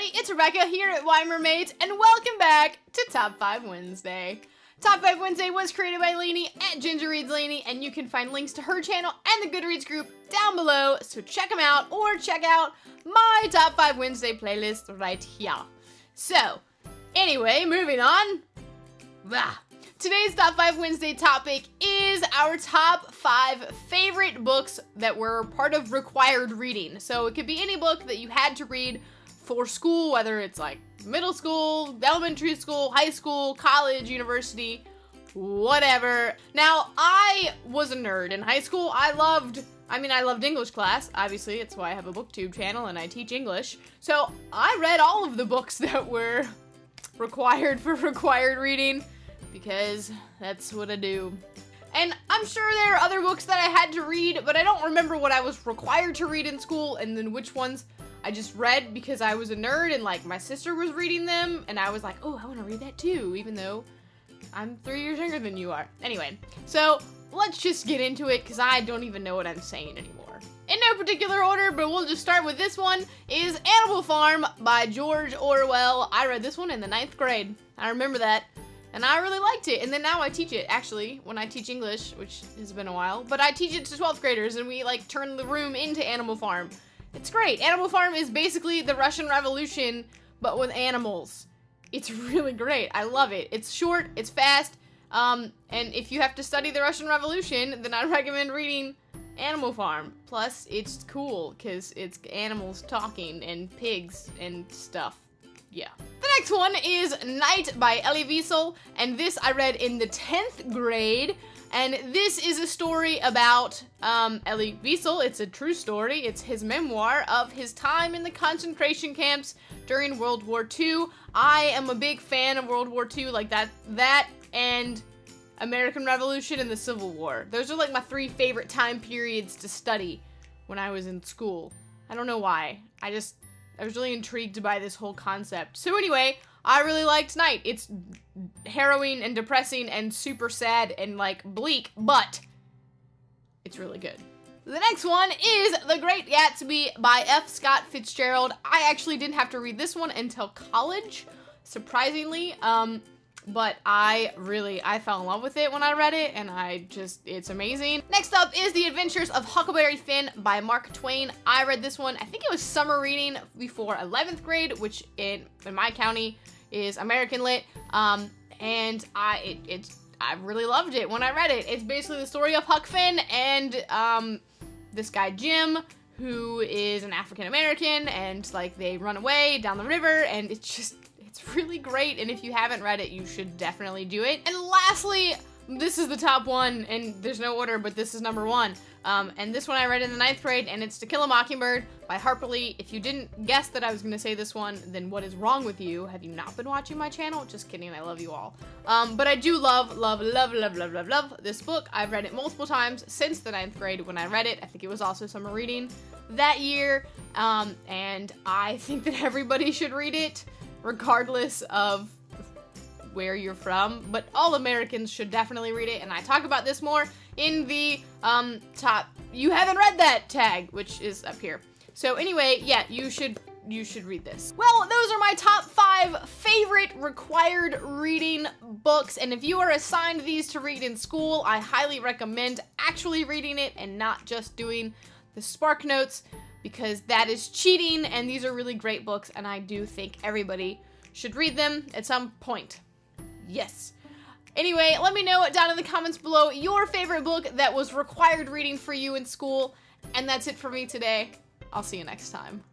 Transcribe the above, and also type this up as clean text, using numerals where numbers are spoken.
everybody, it's Rebecca here at Y Mermaids, and welcome back to Top 5 Wednesday. Top 5 Wednesday was created by Lainey at Ginger Reads Lainey, and you can find links to her channel and the Goodreads group down below, so check them out, or check out my Top 5 Wednesday playlist right here. So, anyway, moving on. Today's Top 5 Wednesday topic is our top 5 favorite books that were part of required reading. So it could be any book that you had to read for school, whether it's like middle school, elementary school, high school, college, university, whatever. Now, I was a nerd in high school. I loved English class. Obviously, it's why I have a booktube channel and I teach English. So I read all of the books that were required for required reading, because that's what I do. And I'm sure there are other books that I had to read, but I don't remember what I was required to read in school and then which ones I just read because I was a nerd and like my sister was reading them and I was like, oh, I want to read that too, even though I'm 3 years younger than you are. Anyway, so let's just get into it because I don't even know what I'm saying anymore. In no particular order, but we'll just start with this one, is Animal Farm by George Orwell. I read this one in the 9th grade. I remember that. And I really liked it, and then now I teach it, actually, when I teach English, which has been a while, but I teach it to 12th graders, and we, like, turn the room into Animal Farm. It's great. Animal Farm is basically the Russian Revolution, but with animals. It's really great. I love it. It's short, it's fast, and if you have to study the Russian Revolution, then I recommend reading Animal Farm. Plus, it's cool, because it's animals talking, and pigs, and stuff. Yeah. The next one is Night by Elie Wiesel, and this I read in the 10th grade, and this is a story about Elie Wiesel. It's a true story. It's his memoir of his time in the concentration camps during World War II. I am a big fan of World War II, like that and American Revolution and the Civil War. Those are like my 3 favorite time periods to study when I was in school. I don't know why. I was really intrigued by this whole concept. So anyway, I really liked Night. It's harrowing and depressing and super sad and like bleak, but it's really good. The next one is The Great Gatsby by F. Scott Fitzgerald. I actually didn't have to read this one until college, surprisingly. But I fell in love with it when I read it, and it's amazing. Next up is The Adventures of Huckleberry Finn by Mark Twain. I read this one, I think it was summer reading before 11th grade, which in my county is American Lit, and I really loved it when I read it. It's basically the story of Huck Finn and this guy Jim, who is an African American, and like they run away down the river, and it's really great, and if you haven't read it, you should definitely do it. And lastly, this is the top one, and there's no order, but this is number 1. And this one I read in the 9th grade, and it's To Kill a Mockingbird by Harper. If you didn't guess that I was going to say this one, then what is wrong with you? Have you not been watching my channel? Just kidding, I love you all. But I do love this book. I've read it multiple times since the 9th grade when I read it. I think it was also summer reading that year, and I think that everybody should read it, regardless of where you're from, but all Americans should definitely read it, and I talk about this more in the top "you haven't read that" tag, which is up here. So anyway, yeah, you should read this. Well, those are my top 5 favorite required reading books, and if you are assigned these to read in school, I highly recommend actually reading it and not just doing the Spark Notes, because that is cheating, and these are really great books, and I do think everybody should read them at some point. Yes. Anyway, let me know down in the comments below your favorite book that was required reading for you in school, and that's it for me today. I'll see you next time.